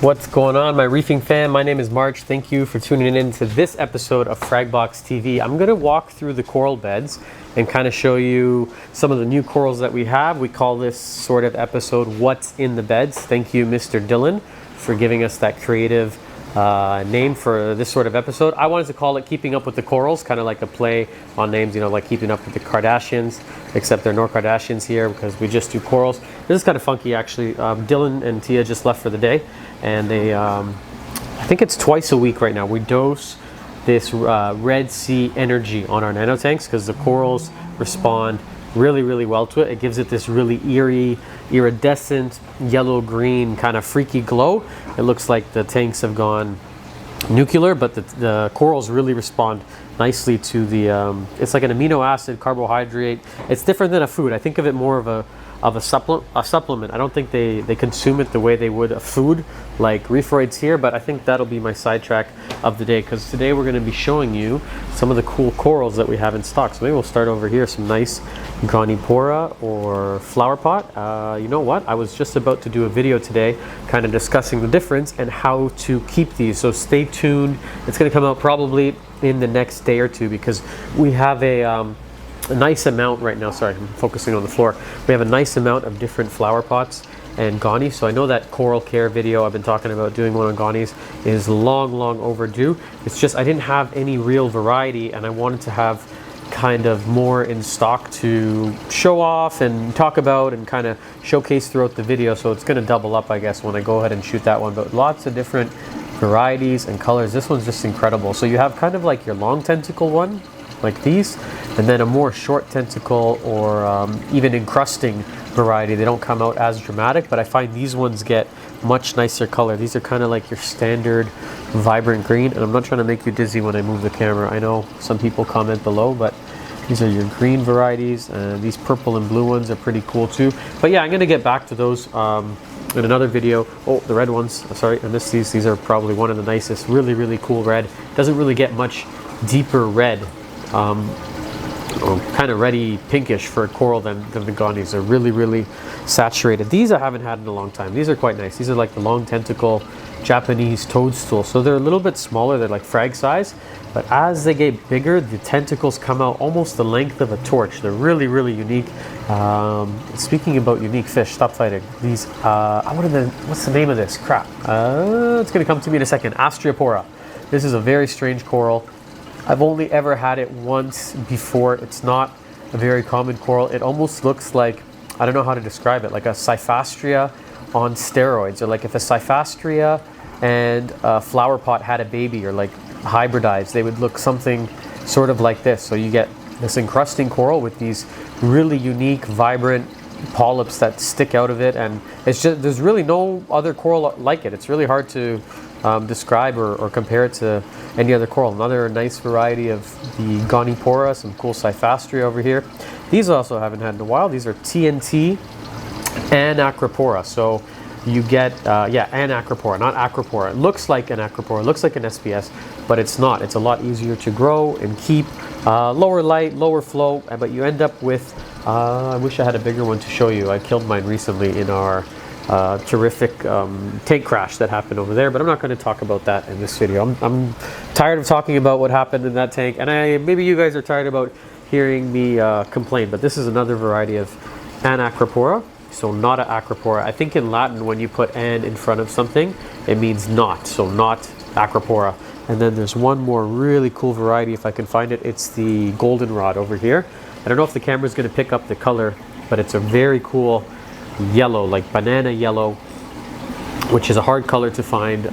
What's going on, my reefing fan? My name is March. Thank you for tuning in to this episode of Fragbox TV. I'm going to walk through the coral beds and kind of show you some of the new corals that we have. We call this sort of episode What's in the Beds. Thank you, Mr. Dylan, for giving us that creative name for this sort of episode. I wanted to call it Keeping Up with the Corals, kind of like a play on names, you know, like Keeping Up with the Kardashians, except there are no Kardashians here because we just do corals. This is kind of funky, actually. Dylan and Tia just left for the day, and they, I think it's twice a week right now, we dose this Red Sea energy on our nano tanks because the corals respond really well to it. It gives it this really eerie, iridescent, yellow-green kind of freaky glow. It looks like the tanks have gone nuclear, but the corals really respond nicely to the, it's like an amino acid carbohydrate. It's different than a food. I think of it more of a supplement. I don't think they consume it the way they would a food like reefroids here, but I think that'll be my sidetrack of the day because today we're going to be showing you some of the cool corals that we have in stock. So maybe we'll start over here, some nice acropora or flower pot. You know what? I was just about to do a video today kind of discussing the difference and how to keep these. So stay tuned. It's going to come out probably in the next day or two because we have a nice amount right now. Sorry, I'm focusing on the floor. We have a nice amount of different flower pots and gonnies. So I know that coral care video I've been talking about doing one on gonnies is long overdue. It's just I didn't have any real variety and I wanted to have kind of more in stock to show off and talk about and kind of showcase throughout the video. So it's going to double up, I guess, when I go ahead and shoot that one. But lots of different varieties and colors. This one's just incredible. So you have kind of like your long tentacle one, like these, and then a more short tentacle or even encrusting variety. They don't come out as dramatic, but I find these ones get much nicer color. These are kind of like your standard vibrant green, and I'm not trying to make you dizzy when I move the camera. I know some people comment below, but these are your green varieties, and these purple and blue ones are pretty cool too. But yeah, I'm going to get back to those in another video. Oh, the red ones, sorry, I missed these. These are probably one of the nicest. Really cool red. Doesn't really get much deeper red, kind of reddy pinkish for a coral than the gonnies. They're really saturated. These I haven't had in a long time. These are quite nice. These are like the long tentacle Japanese toadstool. So they're a little bit smaller. They're like frag size, but as they get bigger, the tentacles come out almost the length of a torch. They're really unique. Speaking about unique fish, stop fighting. These, what's the name of this? Crap. It's gonna come to me in a second. Acropora. This is a very strange coral. I've only ever had it once before. It's not a very common coral. It almost looks like, I don't know how to describe it, like a cyphastria on steroids, or like if a cyphastria and a flower pot had a baby or like hybridized, they would look something sort of like this. So you get this encrusting coral with these really unique, vibrant polyps that stick out of it, and it's just, there's really no other coral like it. It's really hard to describe or compare it to any other coral. Another nice variety of the acropora, some cool cyphastria over here. These also haven't had in a while. These are TNT and acropora. So you get, and acropora, not acropora. It looks like an acropora, it looks like an SPS, but it's not. It's a lot easier to grow and keep. Lower light, lower flow, but you end up with, I wish I had a bigger one to show you. I killed mine recently in our terrific tank crash that happened over there, but I'm not going to talk about that in this video. I'm tired of talking about what happened in that tank, and maybe you guys are tired about hearing me complain, but this is another variety of an acropora, so not an acropora. I think in Latin when you put an in front of something, it means not, so not acropora. And then there's one more really cool variety, if I can find it. It's the goldenrod over here. I don't know if the camera's going to pick up the color, but it's a very cool yellow, like banana yellow, which is a hard color to find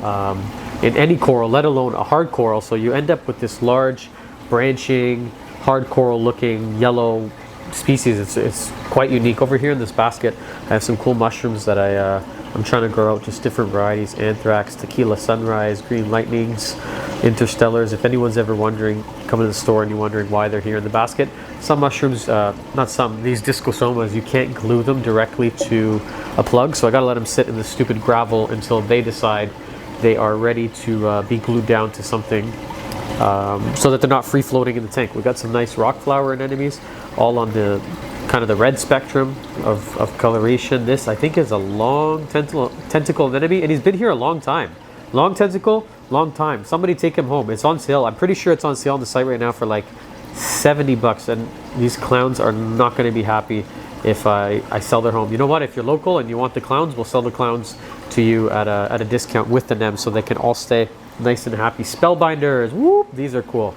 in any coral, let alone a hard coral. So you end up with this large branching hard coral looking yellow species. It's quite unique. Over here in this basket I have some cool mushrooms that I'm trying to grow out, just different varieties: anthrax, tequila sunrise, green lightnings, interstellars. If anyone's ever wondering, come to the store and you're wondering why they're here in the basket, some mushrooms, not some, these discosomas, you can't glue them directly to a plug, so I gotta let them sit in the stupid gravel until they decide they are ready to be glued down to something, so that they're not free floating in the tank. We've got some nice rock flower anemones all on the kind of the red spectrum of coloration. This I think is a long tentacle anemone, and he's been here a long time. Long tentacle, long time. Somebody take him home. It's on sale. I'm pretty sure it's on sale on the site right now for like $70, and these clowns are not going to be happy if I sell their home. You know what? If you're local and you want the clowns, we'll sell the clowns to you at a discount with the nems, so they can all stay nice and happy. Spellbinders, whoop! These are cool.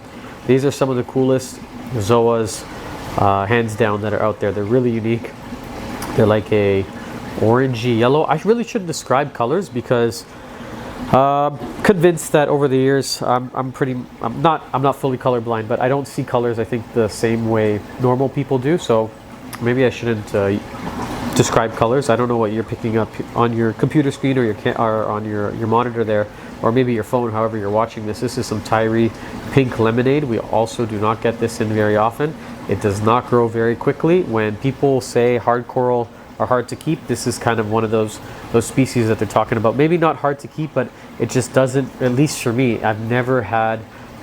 These are some of the coolest zoas, hands down, that are out there. They're really unique. They're like a orangey yellow. I really shouldn't describe colors because convinced that over the years I'm not fully colorblind, but I don't see colors, I think, the same way normal people do. So maybe I shouldn't describe colors. I don't know what you're picking up on your computer screen or or on your monitor there, or maybe your phone, however you're watching this. This is some Tyree pink lemonade. We also do not get this in very often. It does not grow very quickly. When people say hard coral are hard to keep, this is kind of one of those species that they're talking about. Maybe not hard to keep, but it just doesn't, at least for me, I've never had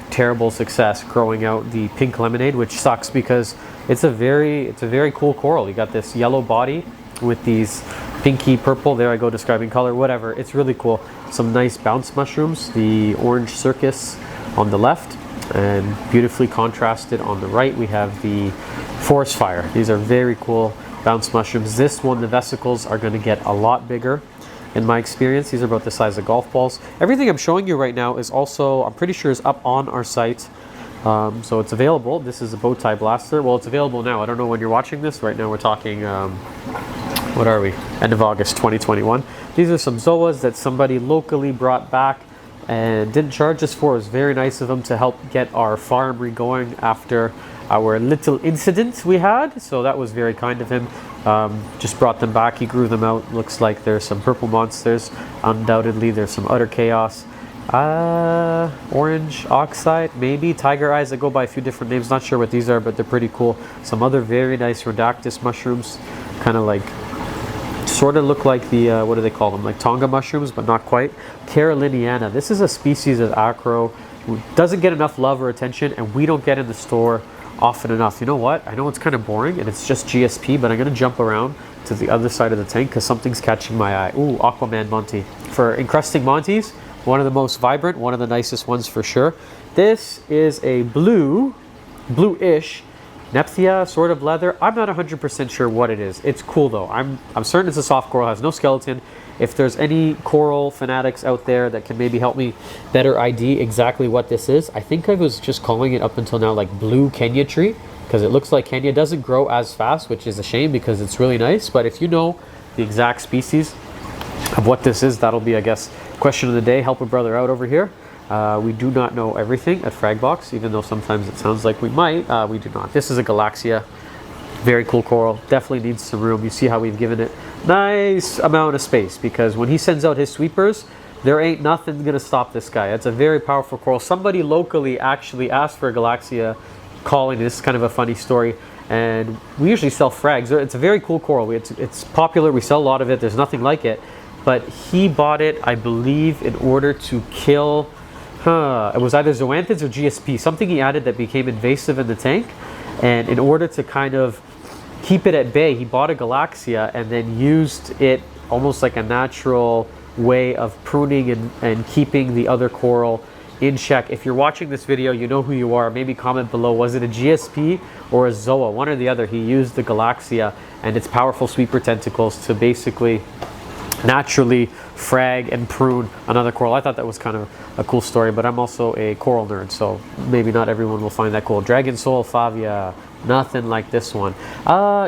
terrible success growing out the pink lemonade, which sucks because it's a very cool coral. You got this yellow body with these pinky purple, there I go describing color, whatever. It's really cool. Some nice bounce mushrooms, the orange circus on the left, and beautifully contrasted on the right we have the forest fire. These are very cool bounce mushrooms. This one, the vesicles are going to get a lot bigger in my experience. These are about the size of golf balls. Everything I'm showing you right now is also, I'm pretty sure, is up on our site. So it's available. This is a bow tie blaster. Well, it's available now. I don't know when you're watching this. Right now we're talking, what are we? End of August 2021. These are some zoas that somebody locally brought back and didn't charge us for. It was very nice of them to help get our farm re-going after our little incident we had. So that was very kind of him. Just brought them back. He grew them out. Looks like there's some purple monsters. Undoubtedly there's some utter chaos. Orange oxide, maybe tiger eyes, that go by a few different names. Not sure what these are, but they're pretty cool. Some other very nice rhodactis mushrooms, kind of like, sort of look like the what do they call them, like Tonga mushrooms, but not quite. Caroliniana, this is a species of acro who doesn't get enough love or attention, and we don't get in the store often enough. You know what, I know it's kind of boring and it's just GSP, but I'm going to jump around to the other side of the tank because something's catching my eye. Ooh, Aquaman Monty. For encrusting Monties, one of the most vibrant, one of the nicest ones for sure. This is a bluish Nepthia, sort of leather. I'm not 100% sure what it is. It's cool though. I'm certain it's a soft coral, has no skeleton. If there's any coral fanatics out there that can maybe help me better ID exactly what this is, I think I was just calling it up until now like blue Kenya tree, because it looks like Kenya. Doesn't grow as fast, which is a shame because it's really nice. But if you know the exact species of what this is, that'll be, I guess, question of the day. Help a brother out over here. We do not know everything at Fragbox, even though sometimes it sounds like we might. We do not. This is a Galaxia. Very cool coral. Definitely needs some room. You see how we've given it nice amount of space, because when he sends out his sweepers, there ain't nothing going to stop this guy. It's a very powerful coral. Somebody locally actually asked for a Galaxia calling. This is kind of a funny story. And we usually sell frags. It's a very cool coral. It's popular. We sell a lot of it. There's nothing like it. But he bought it, I believe, in order to kill... it was either zoanthids or GSP, something he added that became invasive in the tank. And in order to kind of keep it at bay, he bought a Galaxia and then used it almost like a natural way of pruning and keeping the other coral in check. If you're watching this video, you know who you are. Maybe comment below, was it a GSP or a zoa? One or the other. He used the Galaxia and its powerful sweeper tentacles to basically naturally frag and prune another coral. I thought that was kind of a cool story, but I'm also a coral nerd, so maybe not everyone will find that cool. Dragon Soul Favia, nothing like this one.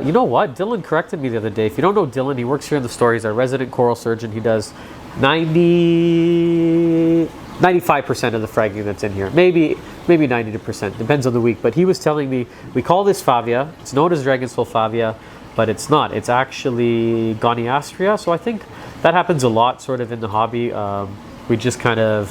You know what? Dylan corrected me the other day. If you don't know Dylan, he works here in the store. He's our resident coral surgeon. He does 95% of the fragging that's in here. Maybe 90%, depends on the week. But he was telling me, we call this Favia. It's known as Dragon Soul Favia, but it's not. It's actually Goniastria. So I think that happens a lot sort of in the hobby. We just kind of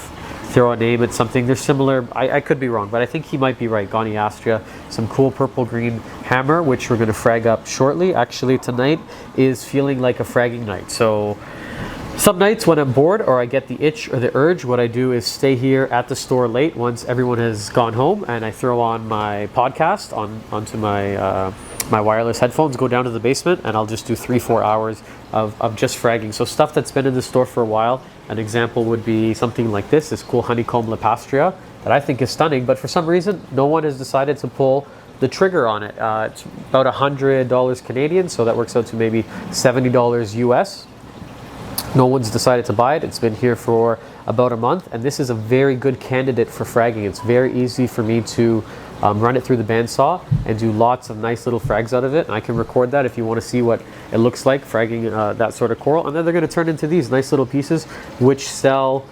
throw a name at something. They're similar. I could be wrong, but I think he might be right. Goniastria. Some cool purple-green hammer, which we're going to frag up shortly. Actually, tonight is feeling like a fragging night. So some nights when I'm bored or I get the itch or the urge, what I do is stay here at the store late once everyone has gone home, and I throw on my podcast onto my my wireless headphones, go down to the basement, and I'll just do 3-4 hours of just fragging. So stuff that's been in the store for a while. An example would be something like this cool honeycomb Lepastria that I think is stunning, but for some reason no one has decided to pull the trigger on it. It's about $100 Canadian, so that works out to maybe $70 US. No one's decided to buy it. It's been here for about a month, and this is a very good candidate for fragging. It's very easy for me to run it through the bandsaw and do lots of nice little frags out of it. And I can record that if you want to see what it looks like fragging that sort of coral. And then they're going to turn into these nice little pieces, which sell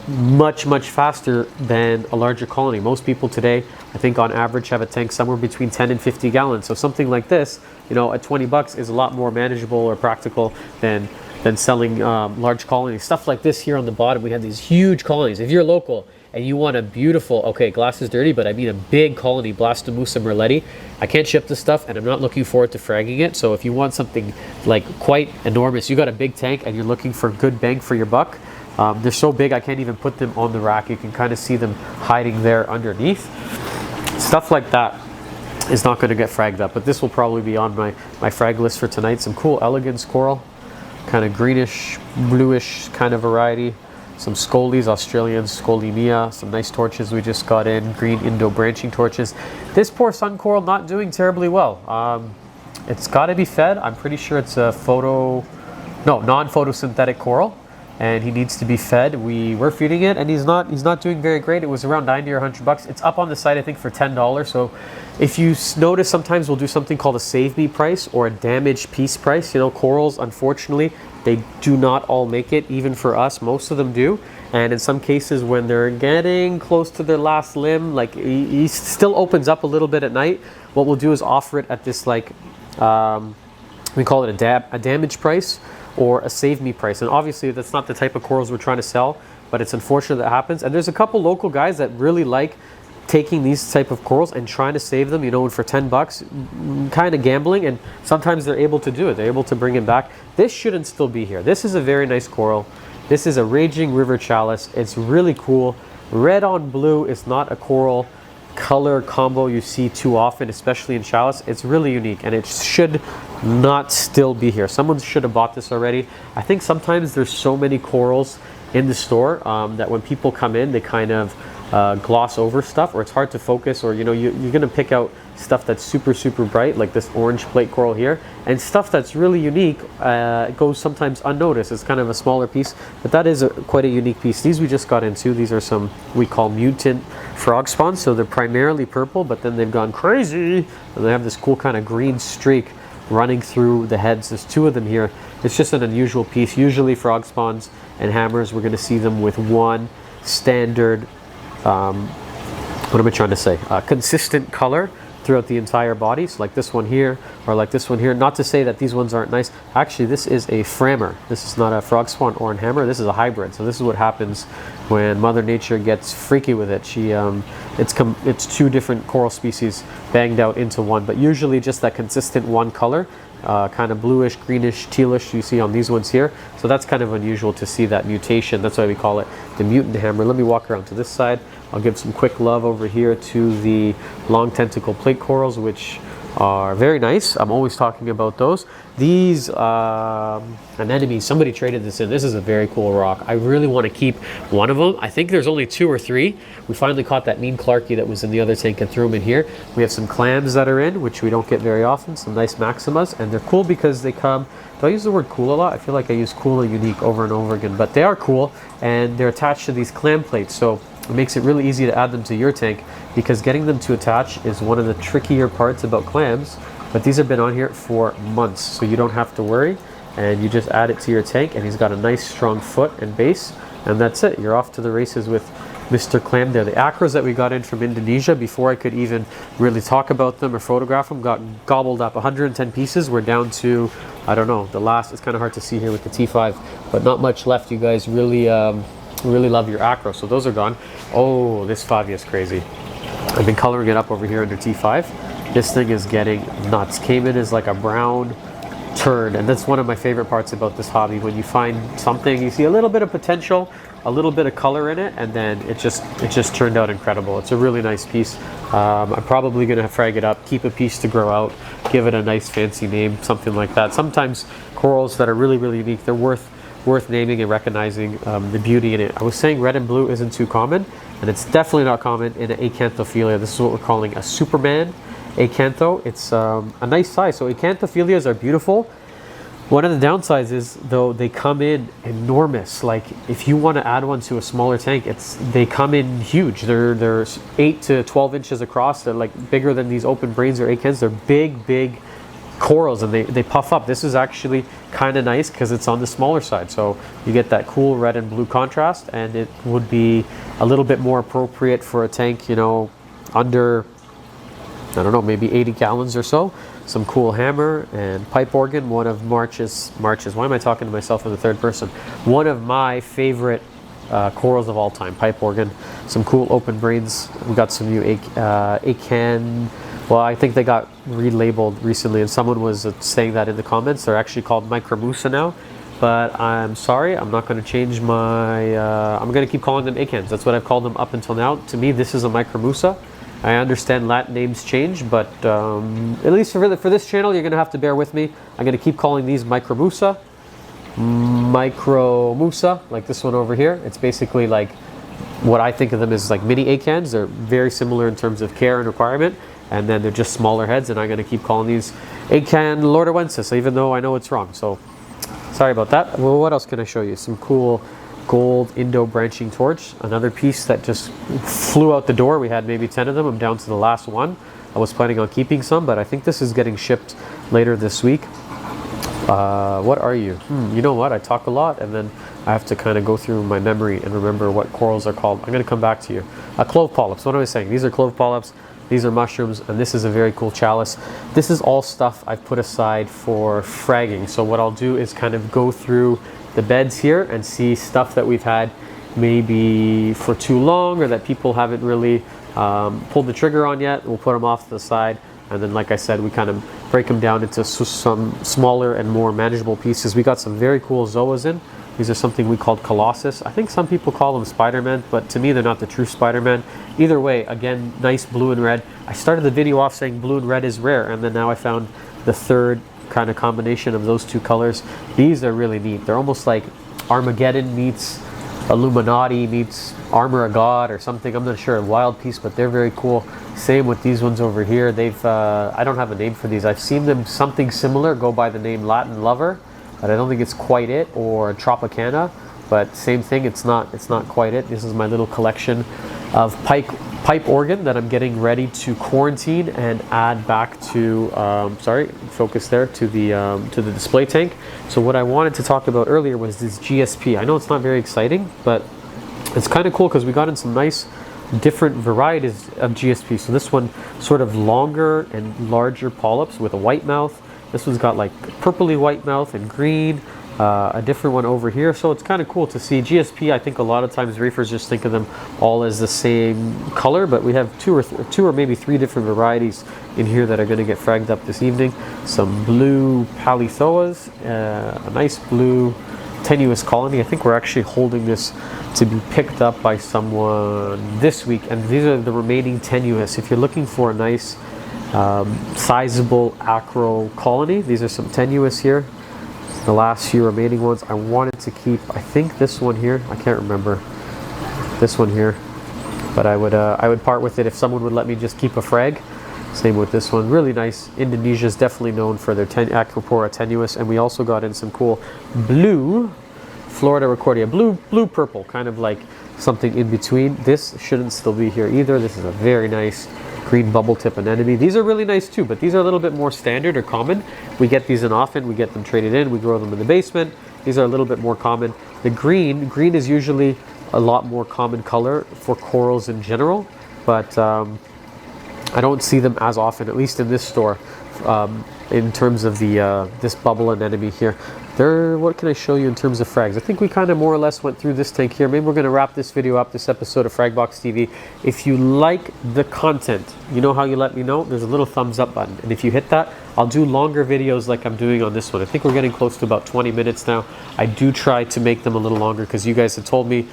much faster than a larger colony. Most people today, I think on average, have a tank somewhere between 10 and 50 gallons. So something like this, you know, at 20 bucks is a lot more manageable or practical than selling large colonies. Stuff like this here on the bottom, we have these huge colonies. If you're local and you want a beautiful, okay, glass is dirty, but I mean a big colony, Blastomussa merletti, I can't ship this stuff and I'm not looking forward to fragging it. So if you want something like quite enormous, you got a big tank and you're looking for good bang for your buck, they're so big I can't even put them on the rack. You can kind of see them hiding there underneath. Stuff like that is not going to get fragged up, but this will probably be on my frag list for tonight. Some cool elegance coral, kind of greenish, bluish kind of variety. Some scolies, Australian scolimia, some nice torches we just got in, green Indo branching torches. This poor sun coral not doing terribly well. It's got to be fed. I'm pretty sure it's a non-photosynthetic coral, and he needs to be fed. We were feeding it, and he's not doing very great. It was around 90 or 100 bucks. It's up on the site, I think, for $10. So if you notice, sometimes we'll do something called a save me price or a damaged piece price. You know, corals, unfortunately, they do not all make it, even for us. Most of them do. And in some cases, when they're getting close to their last limb, like he still opens up a little bit at night, what we'll do is offer it at this, like, we call it a damage price or a save me price. And obviously that's not the type of corals we're trying to sell, but it's unfortunate that happens. And there's a couple local guys that really like taking these type of corals and trying to save them, you know, for 10 bucks, kind of gambling, and sometimes they're able to do it. They're able to bring it back. This shouldn't still be here. This is a very nice coral. This is a raging river chalice. It's really cool. Red on blue is not a coral color combo you see too often, especially in chalice. It's really unique, and it should not still be here. Someone should have bought this already. I think sometimes there's so many corals in the store that when people come in, they kind of gloss over stuff, or it's hard to focus, or you know, you're gonna pick out stuff that's super bright, like this orange plate coral here, and stuff that's really unique goes sometimes unnoticed. It's kind of a smaller piece, but that is quite a unique piece. These we just got into. These are some we call mutant frog spawns, so they're primarily purple, but then they've gone crazy and they have this cool kind of green streak running through the heads. There's two of them here. It's just an unusual piece. Usually frog spawns and hammers, we're going to see them with one standard what am I trying to say? Consistent color throughout the entire body. So like this one here, or like this one here. Not to say that these ones aren't nice. Actually, this is a frammer. This is not a frog spawn or a hammer. This is a hybrid. So this is what happens when Mother Nature gets freaky with it. It's two different coral species banged out into one, but usually just that consistent one color. Kind of bluish, greenish, tealish you see on these ones here. So that's kind of unusual to see that mutation. That's why we call it the mutant hammer. Let me walk around to this side. I'll give some quick love over here to the long tentacle plate corals, which are very nice. I'm always talking about those. These anemones, somebody traded this in. This is a very cool rock. I really want to keep one of them. I think there's only 2 or 3. We finally caught that mean Clarkie that was in the other tank and threw them in here. We have some clams that are in, which we don't get very often, some nice maximas, and they're cool because they come, do I use the word cool a lot? I feel like I use cool and unique over and over again, but they are cool, and they're attached to these clam plates, so it makes it really easy to add them to your tank, because getting them to attach is one of the trickier parts about clams. But these have been on here for months, so you don't have to worry, and you just add it to your tank, and he's got a nice strong foot and base, and that's it. You're off to the races with Mr. Clam there. The acros that we got in from Indonesia, before I could even really talk about them or photograph them, got gobbled up. 110 pieces. We're down to, I don't know, the last, it's kind of hard to see here with the T5, but not much left. You guys really love your acro, so those are gone. Oh, this Favia is crazy. I've been coloring it up over here under T5. This thing is getting nuts. Came in as like a brown turd, and that's one of my favorite parts about this hobby. When you find something, you see a little bit of potential, a little bit of color in it, and then it just turned out incredible. It's a really nice piece. I'm probably gonna frag it up, keep a piece to grow out, give it a nice fancy name, something like that. Sometimes corals that are really, really unique, they're worth naming and recognizing the beauty in it. I was saying red and blue isn't too common, and it's definitely not common in an acanthophilia. This is what we're calling a Superman acantho. It's a nice size. So acanthophilia are beautiful. One of the downsides is, though, they come in enormous. Like if you want to add one to a smaller tank, they come in huge. They're 8 to 12 inches across. They're like bigger than these open brains or acants. They're big corals, and they puff up. This is actually kind of nice because it's on the smaller side, so you get that cool red and blue contrast, and it would be a little bit more appropriate for a tank, you know, under, I don't know, maybe 80 gallons or so. Some cool hammer and pipe organ, one of March's, why am I talking to myself in the third person? One of my favorite corals of all time, pipe organ. Some cool open brains. We got some new acan. Well, I think they got relabeled recently, and someone was saying that in the comments. They're actually called micromusa now, but I'm sorry, I'm not going to change my, I'm going to keep calling them acans. That's what I've called them up until now. To me, this is a micromusa. I understand Latin names change, but at least for this channel, you're going to have to bear with me. I'm going to keep calling these micromusa, like this one over here. It's basically like what I think of them as like mini acans. They're very similar in terms of care and requirement, and then they're just smaller heads, and I'm going to keep calling these acan lordoensis, even though I know it's wrong. So sorry about that. Well, what else can I show you? Some cool gold Indo branching torch, another piece that just flew out the door. We had maybe 10 of them. I'm down to the last one. I was planning on keeping some, but I think this is getting shipped later this week. What are you? You know what? I talk a lot, and then I have to kind of go through my memory and remember what corals are called. I'm going to come back to you. Clove polyps. What am I saying? These are clove polyps. These are mushrooms, and this is a very cool chalice. This is all stuff I've put aside for fragging. So what I'll do is kind of go through the beds here and see stuff that we've had maybe for too long, or that people haven't really pulled the trigger on yet. We'll put them off to the side, and then, like I said, we kind of break them down into some smaller and more manageable pieces. We got some very cool zoas in. These are something we called Colossus. I think some people call them Spider-Man, but to me they're not the true Spider-Man. Either way, again, nice blue and red. I started the video off saying blue and red is rare, and then now I found the third kind of combination of those two colors. These are really neat. They're almost like Armageddon meets Illuminati meets Armor of God or something. I'm not sure, a wild piece, but they're very cool. Same with these ones over here. They've I don't have a name for these. I've seen them something similar go by the name Latin Lover, but I don't think it's quite it, or Tropicana, but same thing, it's not quite it. This is my little collection of pipe organ that I'm getting ready to quarantine and add back to focus there to the display tank. So what I wanted to talk about earlier was this GSP. I know it's not very exciting, but it's kind of cool because we got in some nice different varieties of GSP. So this one sort of longer and larger polyps with a white mouth. This one's got like purpley white mouth and green. A different one over here. So it's kind of cool to see GSP. I think a lot of times reefers just think of them all as the same color, but we have two or maybe three different varieties in here that are going to get fragged up this evening. Some blue palithoas, a nice blue tenuous colony. I think we're actually holding this to be picked up by someone this week, and these are the remaining tenuous. If you're looking for a nice sizable acro colony, these are some tenuous here. The last few remaining ones I wanted to keep. I think this one here, I can't remember this one here, but I would part with it if someone would let me just keep a frag. Same with this one, really nice. Indonesia is definitely known for their acropora tenuous, and we also got in some cool blue Florida Recordia, blue purple, kind of like something in between. This shouldn't still be here either. This is a very nice green bubble tip anemone. These are really nice too, but these are a little bit more standard or common. We get these in often, we get them traded in, we grow them in the basement. These are a little bit more common. The green is usually a lot more common color for corals in general, but I don't see them as often, at least in this store, in terms of the this bubble anemone here. What can I show you in terms of frags? I think we kind of more or less went through this tank here. Maybe we're going to wrap this video up, this episode of Fragbox TV. If you like the content, you know how you let me know? There's a little thumbs up button. And if you hit that, I'll do longer videos like I'm doing on this one. I think we're getting close to about 20 minutes now. I do try to make them a little longer because you guys have told me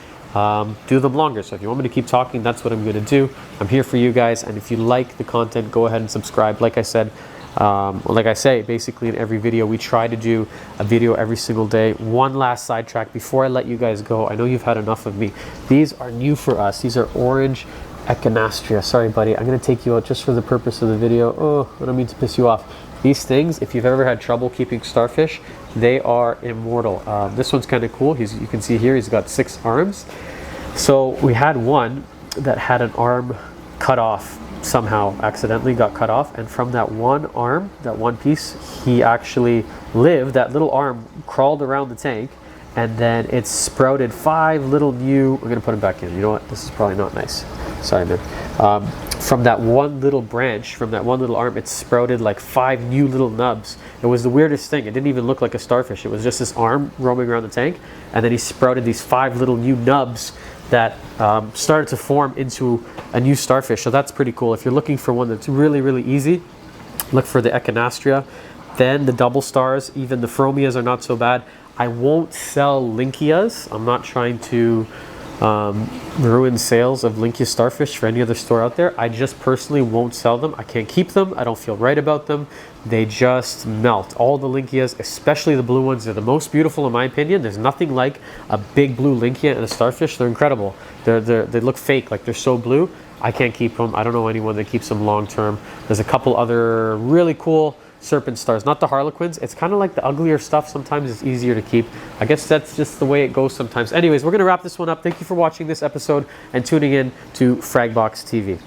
do them longer. So if you want me to keep talking, that's what I'm going to do. I'm here for you guys. And if you like the content, go ahead and subscribe. Like I said, Like I say, basically in every video, we try to do a video every single day. One last sidetrack before I let you guys go. I know you've had enough of me. These are new for us. These are orange echinastria. Sorry, buddy. I'm going to take you out just for the purpose of the video. Oh, I don't mean to piss you off. These things, if you've ever had trouble keeping starfish, they are immortal. This one's kind of cool. You can see here, he's got 6 arms. So we had one that had an arm cut off, somehow accidentally got cut off, and from that one arm, that one piece, he actually lived. That little arm crawled around the tank, and then it sprouted 5 little new, we're gonna put him back in. You know what, this is probably not nice. Sorry, man. From that one little branch, from that one little arm, it sprouted like 5 new little nubs. It was the weirdest thing. It didn't even look like a starfish. It was just this arm roaming around the tank, and then he sprouted these 5 little new nubs that started to form into a new starfish. So that's pretty cool. If you're looking for one that's really, really easy, look for the echinastria. Then the double stars, even the phromias are not so bad. I won't sell linkias. I'm not trying to ruin sales of linkia starfish for any other store out there. I just personally won't sell them. I can't keep them. I don't feel right about them. They just melt. All the linkias, especially the blue ones, are the most beautiful in my opinion. There's nothing like a big blue linkia and a starfish. They're incredible. They look fake, like they're so blue. I can't keep them. I don't know anyone that keeps them long term. There's a couple other really cool serpent stars, not the harlequins. It's kind of like the uglier stuff. Sometimes it's easier to keep. I guess that's just the way it goes sometimes. Anyways, we're going to wrap this one up. Thank you for watching this episode and tuning in to Fragbox TV.